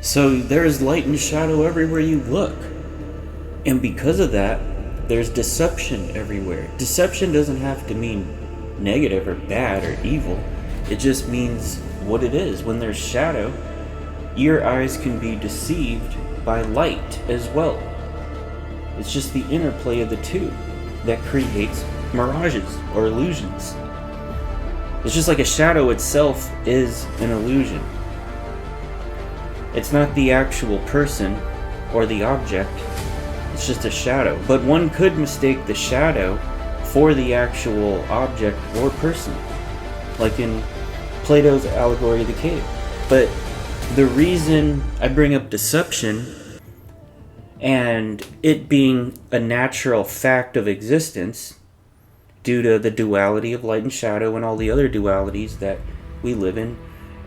So there's light and shadow everywhere you look. And because of that, there's deception everywhere. Deception doesn't have to mean negative or bad or evil. It just means what it is. When there's shadow, your eyes can be deceived by light as well. It's just the interplay of the two that creates mirages or illusions. It's just like a shadow itself is an illusion. It's not the actual person or the object, it's just a shadow. But one could mistake the shadow for the actual object or person, like in Plato's allegory of the cave. But the reason I bring up deception and it being a natural fact of existence due to the duality of light and shadow and all the other dualities that we live in.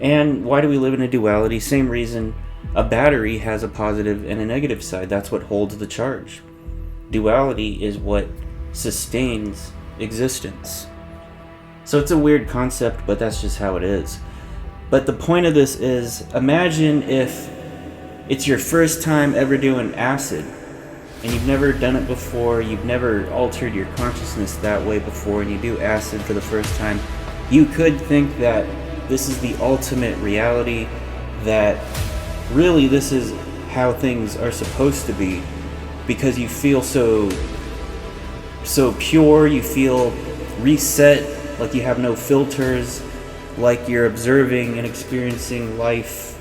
And why do we live in a duality? Same reason a battery has a positive and a negative side. That's what holds the charge. Duality is what sustains existence. So it's a weird concept, but that's just how it is. But the point of this is, imagine if it's your first time ever doing acid, and you've never done it before, you've never altered your consciousness that way before, and you do acid for the first time. You could think that this is the ultimate reality, that really this is how things are supposed to be, because you feel so pure, you feel reset, like you have no filters, like you're observing and experiencing life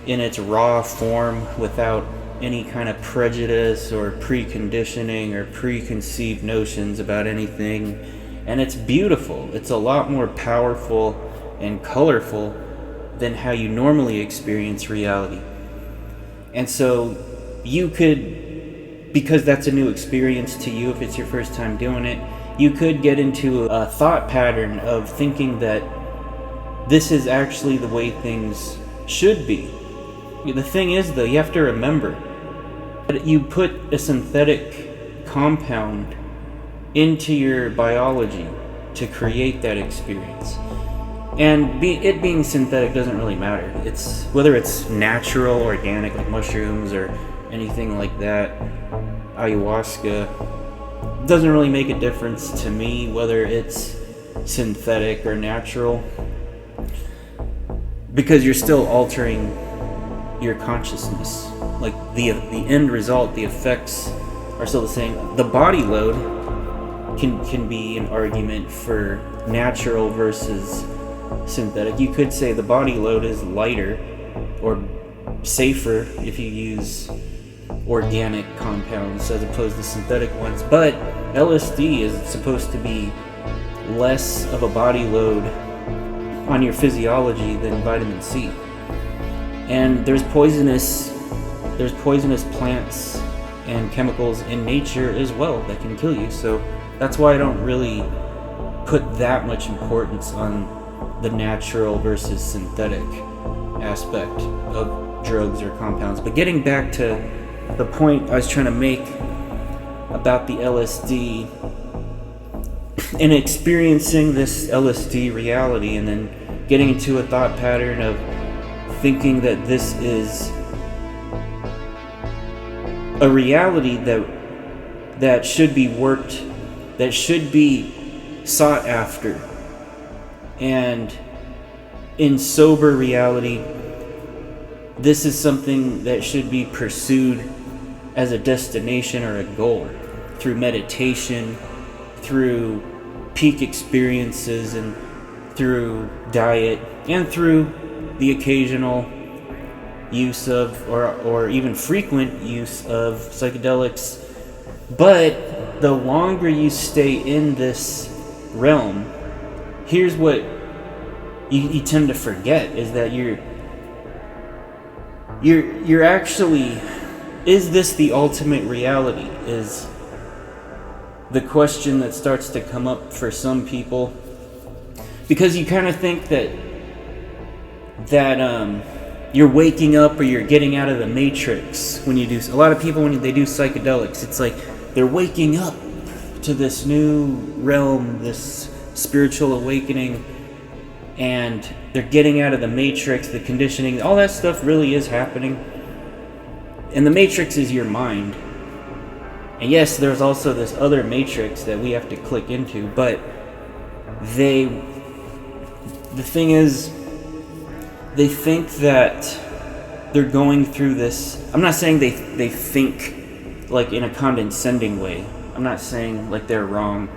in its raw form without any kind of prejudice or preconditioning or preconceived notions about anything. And it's beautiful. It's a lot more powerful and colorful than how you normally experience reality. And so you could, because that's a new experience to you if it's your first time doing it, you could get into a thought pattern of thinking that this is actually the way things should be. The thing is, though, you have to remember that you put a synthetic compound into your biology to create that experience. And it being synthetic doesn't really matter. It's whether it's natural, organic, like mushrooms or anything like that, ayahuasca, doesn't really make a difference to me whether it's synthetic or natural, because you're still altering your consciousness. Like the end result, the effects are still the same. The body load can be an argument for natural versus synthetic. You could say the body load is lighter or safer if you use organic compounds as opposed to synthetic ones, but LSD is supposed to be less of a body load on your physiology than vitamin C. And there's poisonous plants and chemicals in nature as well that can kill you. So that's why I don't really put that much importance on the natural versus synthetic aspect of drugs or compounds. But getting back to the point I was trying to make about the LSD and experiencing this LSD reality, and then getting into a thought pattern of thinking that this is a reality that should be worked, that should be sought after. And in sober reality, this is something that should be pursued as a destination or a goal through meditation, through peak experiences, and through diet, and through the occasional use of or even frequent use of psychedelics. But the longer you stay in this realm, here's what you tend to forget, is that you're actually, is this the ultimate reality, is the question that starts to come up for some people, because you kind of think that you're waking up or you're getting out of the matrix when you do. A lot of people, when they do psychedelics, it's like they're waking up to this new realm, this spiritual awakening, and they're getting out of the matrix, the conditioning, all that stuff really is happening. And the matrix is your mind. And yes, there's also this other matrix that we have to click into, but the thing is, they think that they're going through this. I'm not saying they think like in a condescending way. I'm not saying like they're wrong.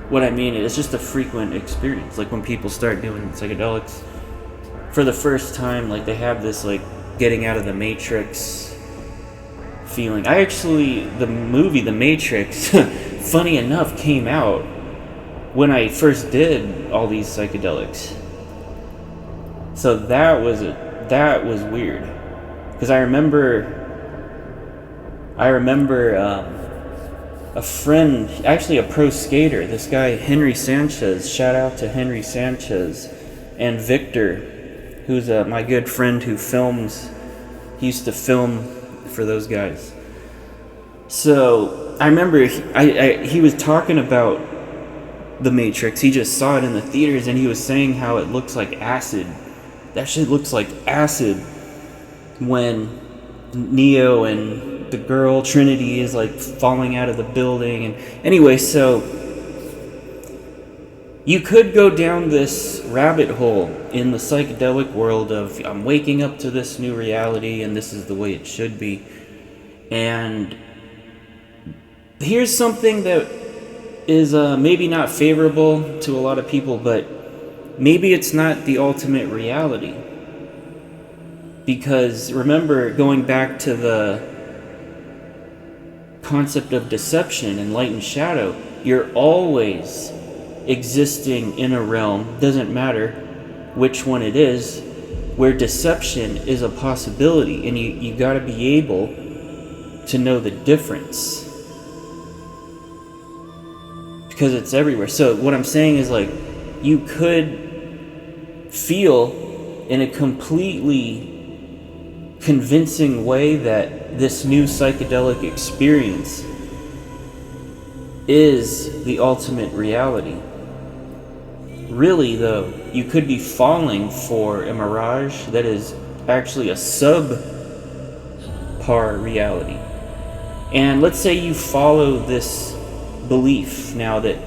What I mean is just a frequent experience. Like when people start doing psychedelics for the first time, like they have this like getting out of the matrix feeling. The movie The Matrix, funny enough, came out when I first did all these psychedelics. So that was weird, because I remember a friend, actually a pro skater, this guy Henry Sanchez, shout out to Henry Sanchez, and Victor, who's my good friend who films. He used to film for those guys. So I remember he was talking about The Matrix. He just saw it in the theaters, and he was saying how it looks like acid. That shit looks like acid when Neo and the girl Trinity is like falling out of the building. And anyway, so you could go down this rabbit hole in the psychedelic world of I'm waking up to this new reality and this is the way it should be. And here's something that is maybe not favorable to a lot of people, but maybe it's not the ultimate reality. Because remember, going back to the concept of deception and light and shadow, you're always existing in a realm, doesn't matter which one it is, where deception is a possibility, and you got to be able to know the difference, because it's everywhere. So what I'm saying is, like, you could feel in a completely convincing way that this new psychedelic experience is the ultimate reality. Really, though, you could be falling for a mirage that is actually a subpar reality. And let's say you follow this belief now that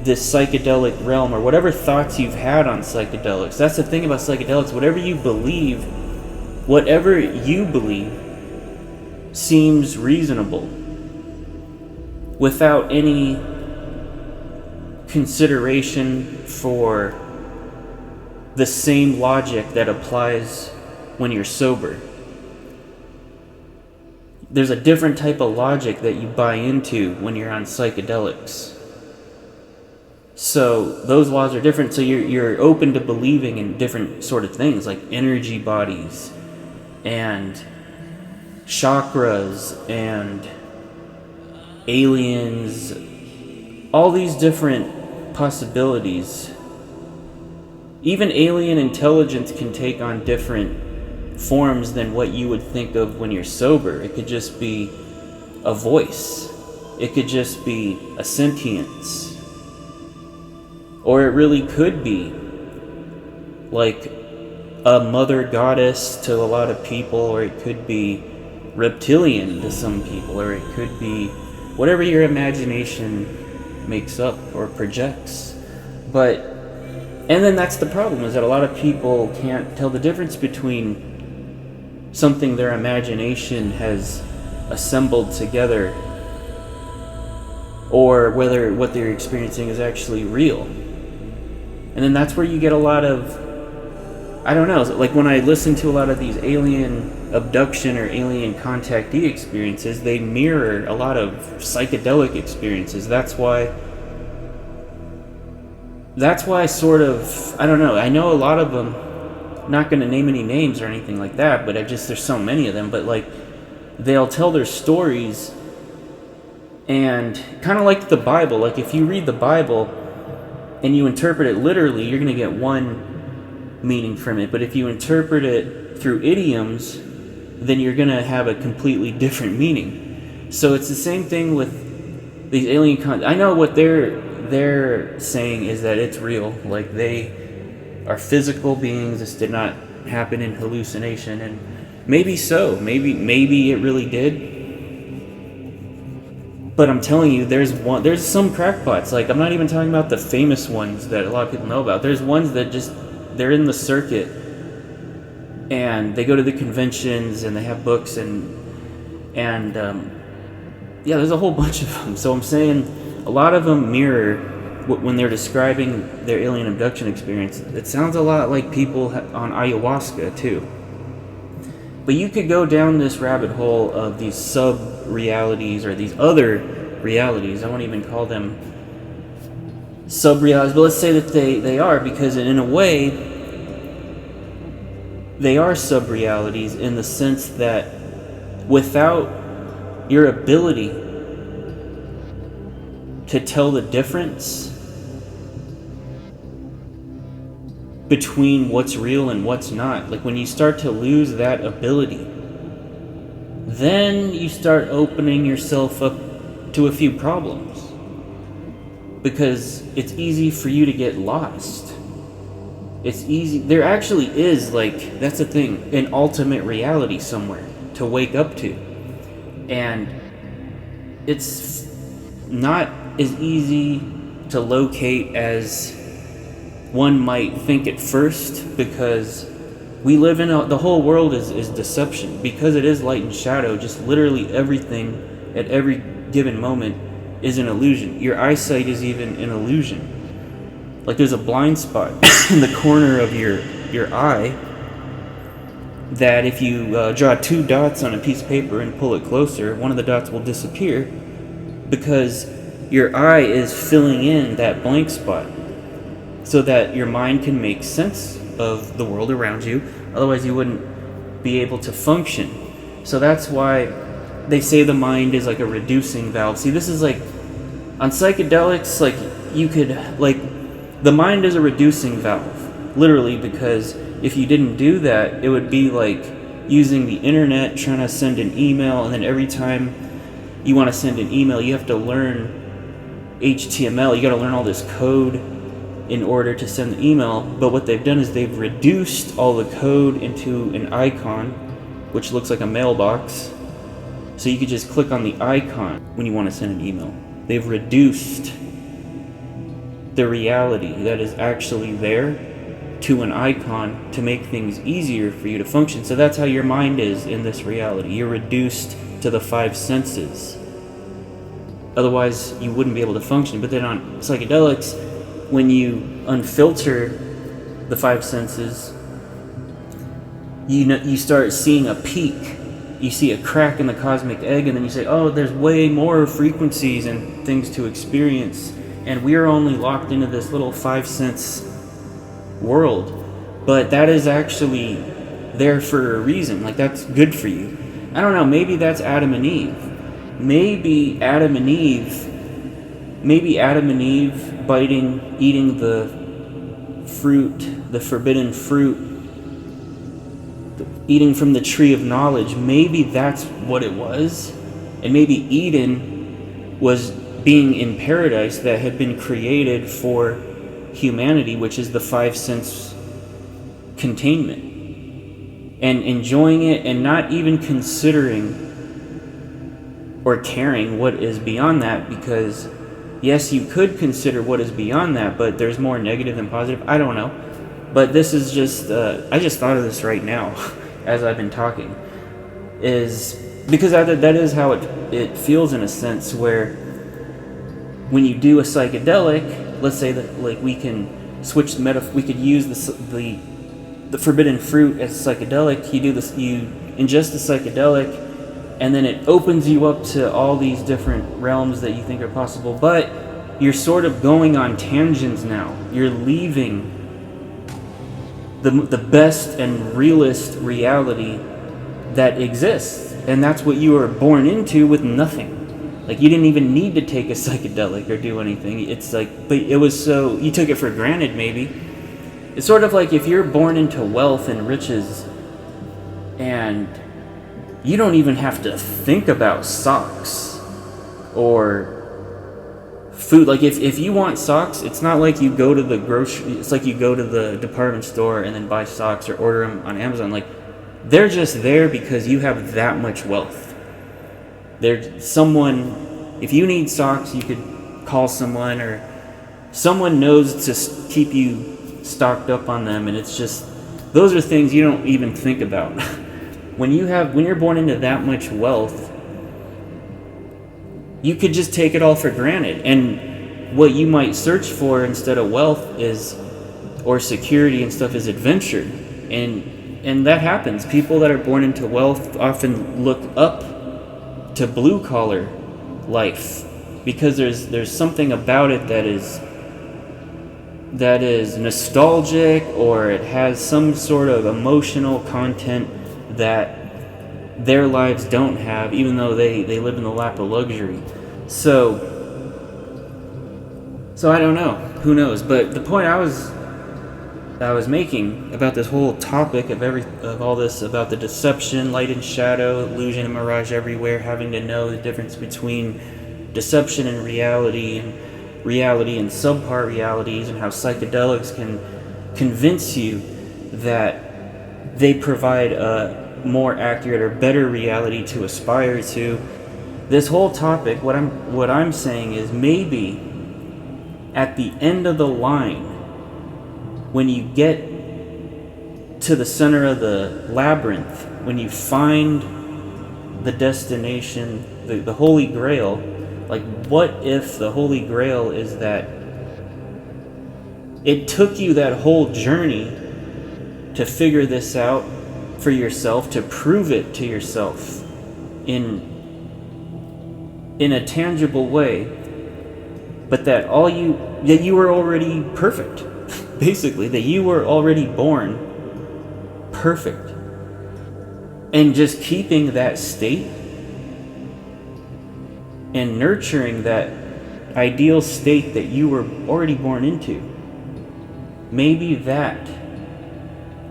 this psychedelic realm, or whatever thoughts you've had on psychedelics, that's the thing about psychedelics, whatever you believe seems reasonable without any consideration for the same logic that applies when you're sober. There's a different type of logic that you buy into when you're on psychedelics. So those laws are different, so you're open to believing in different sort of things, like energy bodies and chakras and aliens, all these different possibilities. Even alien intelligence can take on different forms than what you would think of when you're sober. It could just be a voice. It could just be a sentience. Or it really could be like a mother goddess to a lot of people, or it could be reptilian to some people, or it could be whatever your imagination makes up or projects. And then that's the problem, is that a lot of people can't tell the difference between something their imagination has assembled together or whether what they're experiencing is actually real. And then that's where you get a lot of, I don't know, like when I listen to a lot of these alien abduction or alien contactee experiences, they mirror a lot of psychedelic experiences. That's why sort of, I don't know, I know a lot of them, not going to name any names or anything like that, but there's so many of them, but like they'll tell their stories, and kind of like the Bible, like if you read the Bible and you interpret it literally, you're going to get one meaning from it, but if you interpret it through idioms, then you're going to have a completely different meaning. So it's the same thing with these alien I know what they're saying is that it's real, like they are physical beings. This did not happen in hallucination, and maybe so. Maybe it really did. But I'm telling you, there's some crackpots. Like, I'm not even talking about the famous ones that a lot of people know about. There's ones that they're in the circuit, and they go to the conventions, and they have books, and yeah, there's a whole bunch of them. So I'm saying a lot of them mirror when they're describing their alien abduction experience. It sounds a lot like people on ayahuasca too. But you could go down this rabbit hole of these sub-realities or these other realities. I won't even call them sub-realities, but let's say that they are, because in a way, they are sub-realities in the sense that without your ability to tell the difference between what's real and what's not, like when you start to lose that ability, then you start opening yourself up to a few problems, because it's easy for you to get lost. It's easy. There actually is, like, that's the thing, an ultimate reality somewhere to wake up to, and it's not as easy to locate as one might think at first, because we live in the whole world is deception, because it is light and shadow. Just literally everything at every given moment is an illusion. Your eyesight is even an illusion. Like, there's a blind spot in the corner of your eye that if you draw 2 dots on a piece of paper and pull it closer, one of the dots will disappear, because your eye is filling in that blank spot so that your mind can make sense of the world around you. Otherwise you wouldn't be able to function. So that's why they say the mind is like a reducing valve. See, this is like on psychedelics, like you could, like, the mind is a reducing valve, literally, because if you didn't do that, it would be like using the internet, trying to send an email, and then every time you want to send an email, you have to learn HTML. You got to learn all this code in order to send the email. But what they've done is they've reduced all the code into an icon, which looks like a mailbox. So you could just click on the icon when you want to send an email. They've reduced the reality that is actually there to an icon to make things easier for you to function. So that's how your mind is in this reality. You're reduced to the 5 senses. Otherwise, you wouldn't be able to function. But then on psychedelics, when you unfilter the 5 senses, you start seeing a peak. You see a crack in the cosmic egg, and then you say, oh, there's way more frequencies and things to experience, and we're only locked into this little 5 sense world. But that is actually there for a reason. Like, that's good for you. I don't know, maybe that's Adam and Eve. Maybe Adam and Eve eating the fruit, the forbidden fruit, eating from the tree of knowledge, maybe that's what it was. And maybe Eden was being in paradise that had been created for humanity, which is the 5 sense containment, and enjoying it and not even considering or caring what is beyond that, because yes, you could consider what is beyond that, but there's more negative than positive. I don't know. But this is just, I just thought of this right now as I've been talking, is because that is how it feels, in a sense, where when you do a psychedelic, let's say that, like, we can switch we could use the forbidden fruit as psychedelic. You ingest the psychedelic, and then it opens you up to all these different realms that you think are possible, but you're sort of going on tangents now. You're leaving the best and realest reality that exists, and that's what you were born into with nothing. Like, you didn't even need to take a psychedelic or do anything. It's like, but it was so, you took it for granted, maybe. It's sort of like if you're born into wealth and riches, and you don't even have to think about socks or food. Like if you want socks, it's not like you go to the grocery, it's like you go to the department store and then buy socks or order them on Amazon. Like, they're just there because you have that much wealth. If you need socks, you could call someone, or someone knows to keep you stocked up on them. And it's just, those are things you don't even think about. When you're born into that much wealth, you could just take it all for granted. And what you might search for instead of wealth or security and stuff, is adventure. And that happens. People that are born into wealth often look up to blue collar life, because there's something about it that is nostalgic, or it has some sort of emotional content that their lives don't have, even though they live in the lap of luxury. So I don't know. Who knows? But the point I was making about this whole topic of all this, about the deception, light and shadow, illusion and mirage everywhere, having to know the difference between deception and reality and subpart realities, and how psychedelics can convince you that they provide a more accurate or better reality to aspire to. This whole topic, what I'm saying is, maybe at the end of the line, when you get to the center of the labyrinth, when you find the destination, the Holy Grail, like, what if the Holy Grail is that it took you that whole journey to figure this out for yourself, to prove it to yourself in a tangible way, but that you were already perfect. Basically, that you were already born perfect. And just keeping that state and nurturing that ideal state that you were already born into, maybe that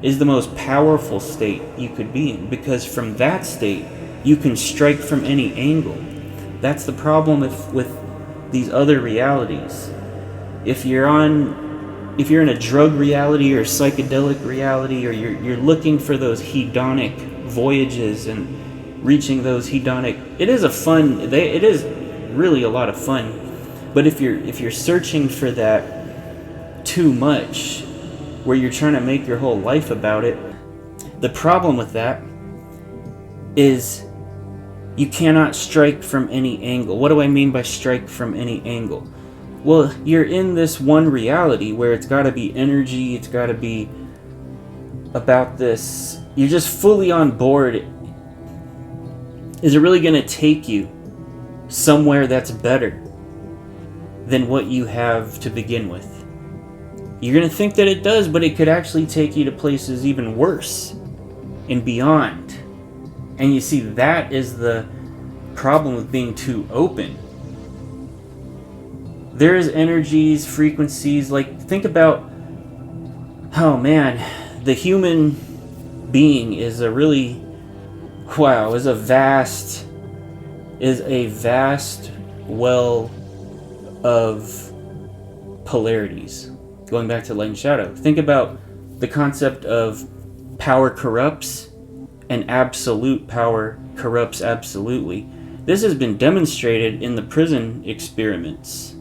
is the most powerful state you could be in, because from that state you can strike from any angle. That's the problem with these other realities. If you're in a drug reality or psychedelic reality, or you're looking for those hedonic voyages and reaching those hedonic, it is really a lot of fun. But if you're searching for that too much, where you're trying to make your whole life about it, the problem with that is you cannot strike from any angle. What do I mean by strike from any angle? Well, you're in this one reality where it's got to be energy, it's got to be about this. You're just fully on board. Is it really going to take you somewhere that's better than what you have to begin with? You're going to think that it does, but it could actually take you to places even worse and beyond. And you see, that is the problem with being too open. There is energies, frequencies, like, think about, oh man, the human being is a vast well of polarities. Going back to light and shadow, think about the concept of power corrupts and absolute power corrupts absolutely. This has been demonstrated in the prison experiments.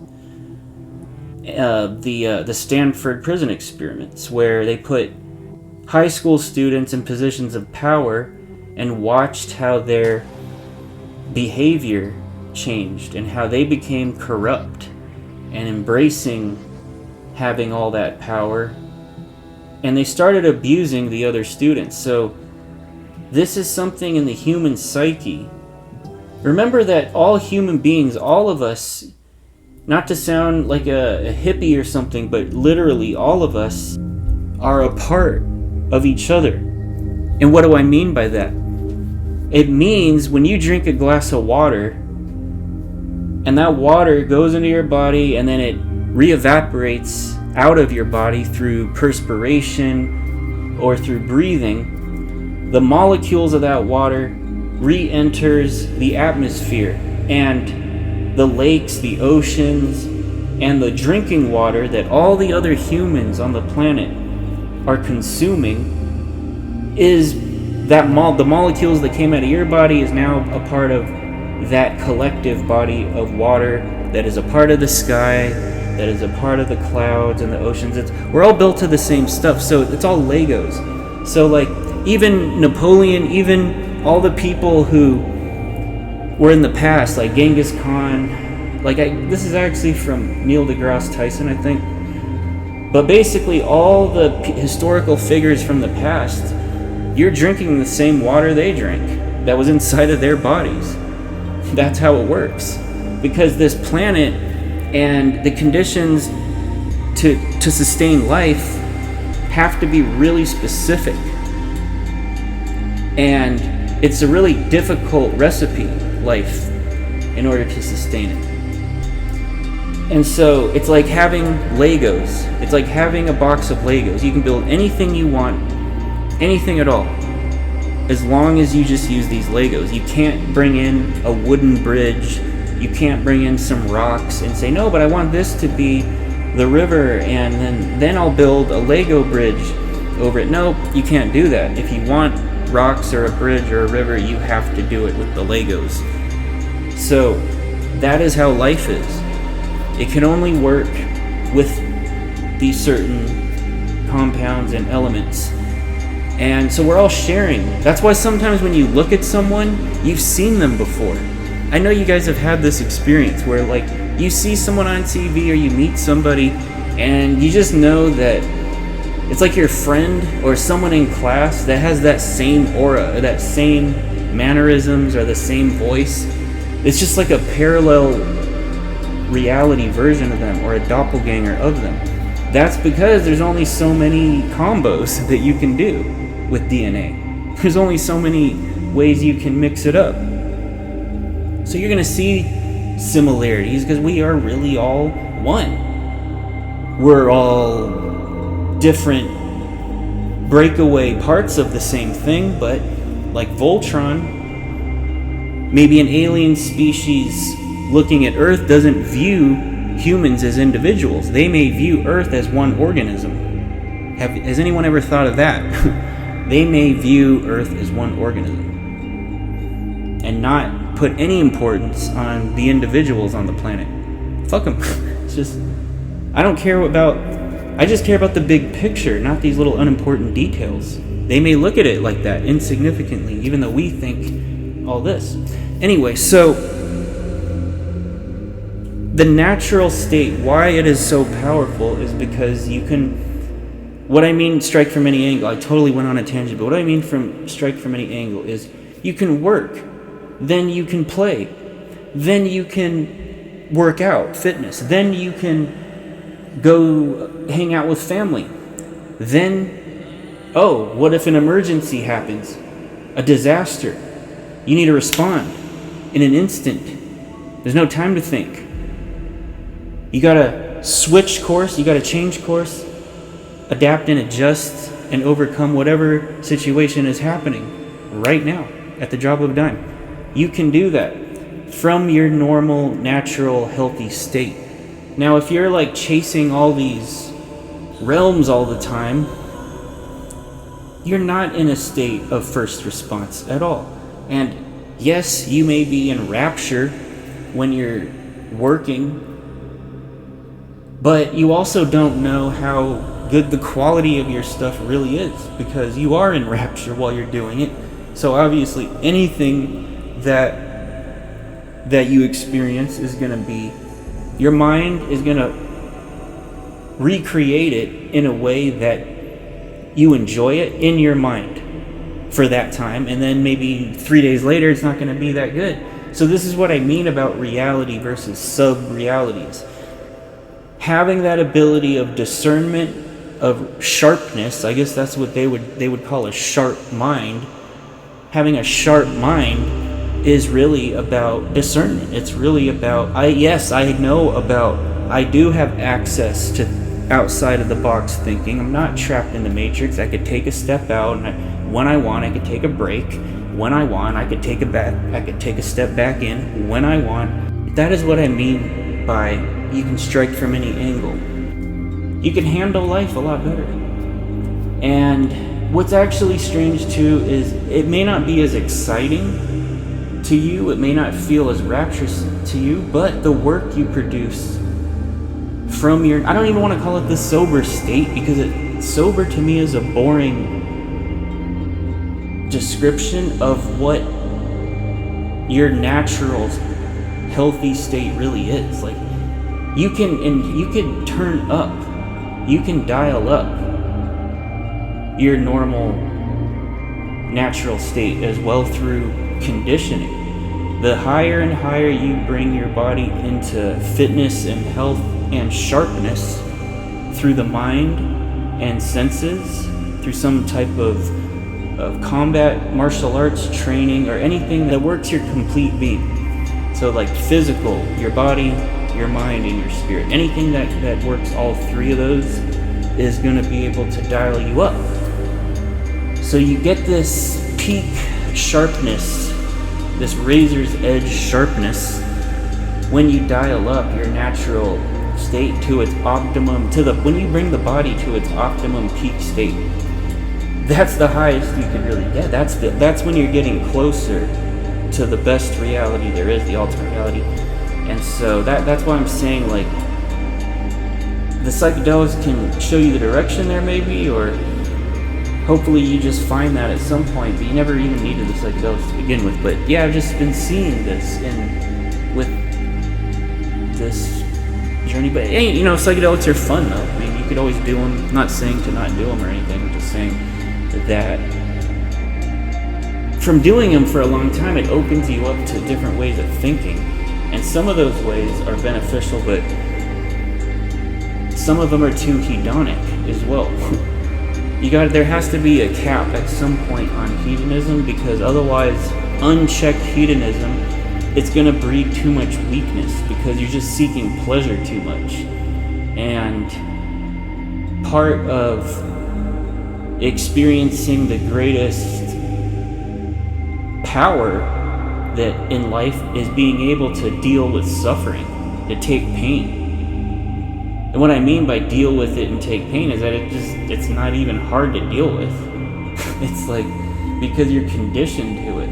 The Stanford prison experiments, where they put high school students in positions of power and watched how their behavior changed and how they became corrupt and embracing having all that power, and they started abusing the other students. So this is something in the human psyche. Remember that all human beings, all of us, not to sound like a hippie or something, but literally all of us are a part of each other. And what do I mean by that? It means when you drink a glass of water and that water goes into your body and then it re-evaporates out of your body through perspiration or through breathing, the molecules of that water re-enters the atmosphere, and the lakes, the oceans, And the drinking water that all the other humans on the planet are consuming is that the molecules that came out of your body is now a part of that collective body of water that is a part of the sky, that is a part of the clouds and the oceans. We're all built to the same stuff, so it's all Legos. So like even Napoleon, even all the people who were in the past, like Genghis Khan, this is actually from Neil deGrasse Tyson, I think. But basically all the historical figures from the past, you're drinking the same water they drank that was inside of their bodies. That's how it works. Because this planet and the conditions to sustain life have to be really specific. And it's a really difficult recipe, life, in order to sustain it. And so it's like having Legos. It's like having a box of Legos. You can build anything you want, anything at all, as long as you just use these Legos. You can't bring in a wooden bridge. You can't bring in some rocks and say, no, but I want this to be the river, and then I'll build a Lego bridge over it. No, you can't do that. If you want rocks or a bridge or a river, you have to do it with the Legos. So that is how life is. It can only work with these certain compounds and elements. And so we're all sharing. That's why sometimes when you look at someone, you've seen them before. I know you guys have had this experience where like you see someone on TV or you meet somebody and you just know that it's like your friend or someone in class that has that same aura or that same mannerisms or the same voice. It's just like a parallel reality version of them or a doppelganger of them. That's because there's only so many combos that you can do with DNA. There's only so many ways you can mix it up. So you're going to see similarities because we are really all one. We're all different breakaway parts of the same thing, but like Voltron, maybe an alien species looking at Earth doesn't view humans as individuals. They may view Earth as one organism. Has anyone ever thought of that? They may view Earth as one organism and not put any importance on the individuals on the planet. Fuck them. It's just, I don't care I just care about the big picture, not these little unimportant details. They may look at it like that, insignificantly, even though we think all this. Anyway, so the natural state, why it is so powerful is because you can, what I mean strike from any angle, I totally went on a tangent, but what I mean from strike from any angle is you can work, then you can play, then you can work out, fitness, then you can go hang out with family, then, oh, what if an emergency happens, a disaster, you need to respond in an instant, there's no time to think. You gotta switch course, you gotta change course, adapt and adjust and overcome whatever situation is happening right now at the drop of a dime. You can do that from your normal, natural, healthy state. Now, if you're like chasing all these realms all the time, you're not in a state of first response at all. And yes, you may be in rapture when you're working, but you also don't know how good the quality of your stuff really is because you are in rapture while you're doing it. So obviously anything that you experience is going to be, your mind is going to recreate it in a way that you enjoy it in your mind for that time, and then maybe 3 days later it's not going to be that good. So this is what I mean about reality versus sub-realities. Having that ability of discernment, of sharpness, I guess that's what they would call a sharp mind. Having a sharp mind is really about discernment. It's really about, I do have access to outside of the box thinking. I'm not trapped in the matrix. I could take a step out, and when I want, I could take a break. When I want, I could take a step back in when I want. That is what I mean by you can strike from any angle. You can handle life a lot better. And what's actually strange too is it may not be as exciting to you, it may not feel as rapturous to you, but the work you produce from your, I don't even want to call it the sober state, because sober to me is a boring description of what your natural healthy state really is. Like you can turn up, you can dial up your normal natural state as well through conditioning. The higher and higher you bring your body into fitness and health and sharpness through the mind and senses, through some type of combat, martial arts training, or anything that works your complete being. So like physical, your body, your mind, and your spirit. Anything that works all three of those is going to be able to dial you up. So you get this peak sharpness, this razor's edge sharpness, when you dial up your natural state to its optimum, when you bring the body to its optimum peak state. That's the highest you can really get. That's when you're getting closer to the best reality there is, the ultimate reality. And so that's why I'm saying, like, the psychedelics can show you the direction there maybe, or hopefully you just find that at some point, but you never even needed the psychedelics to begin with. But yeah, I've just been seeing this with this journey. But hey, psychedelics are fun though. I mean, you could always do them. I'm not saying to not do them or anything, I'm just saying that from doing them for a long time, it opens you up to different ways of thinking. And some of those ways are beneficial, but some of them are too hedonic as well. There has to be a cap at some point on hedonism, because otherwise, unchecked hedonism, it's going to breed too much weakness, because you're just seeking pleasure too much. And part of experiencing the greatest power that in life is being able to deal with suffering, to take pain. And what I mean by deal with it and take pain is that it's not even hard to deal with. It's like, because you're conditioned to it.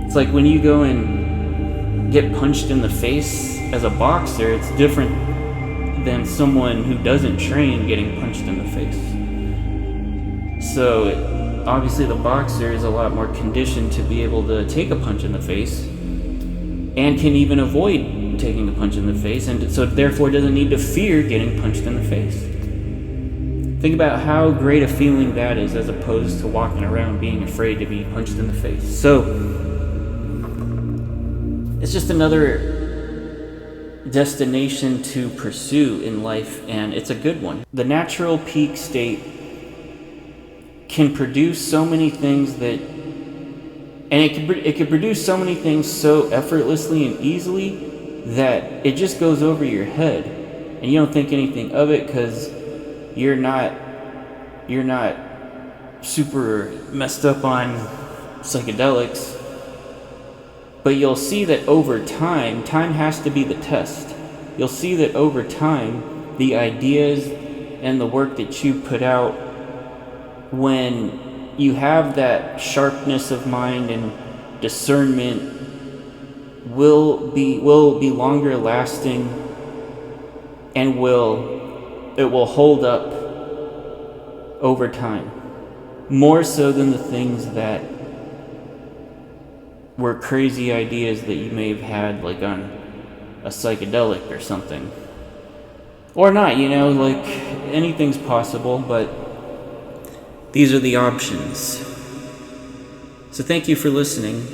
It's like when you go and get punched in the face as a boxer, it's different than someone who doesn't train getting punched in the face. So obviously the boxer is a lot more conditioned to be able to take a punch in the face, and can even avoid taking a punch in the face, and so therefore doesn't need to fear getting punched in the face. Think about how great a feeling that is, as opposed to walking around being afraid to be punched in the face. So it's just another destination to pursue in life, and it's a good one. The natural peak state can produce so many things and it can produce so many things so effortlessly and easily that it just goes over your head, and you don't think anything of it because you're not super messed up on psychedelics. But you'll see that over time has to be the test. You'll see that over time, the ideas and the work that you put out, when you have that sharpness of mind and discernment, will be longer lasting, and it will hold up over time, more so than the things that were crazy ideas that you may have had, like on a psychedelic or something, or not. Like, anything's possible, but these are the options. So thank you for listening.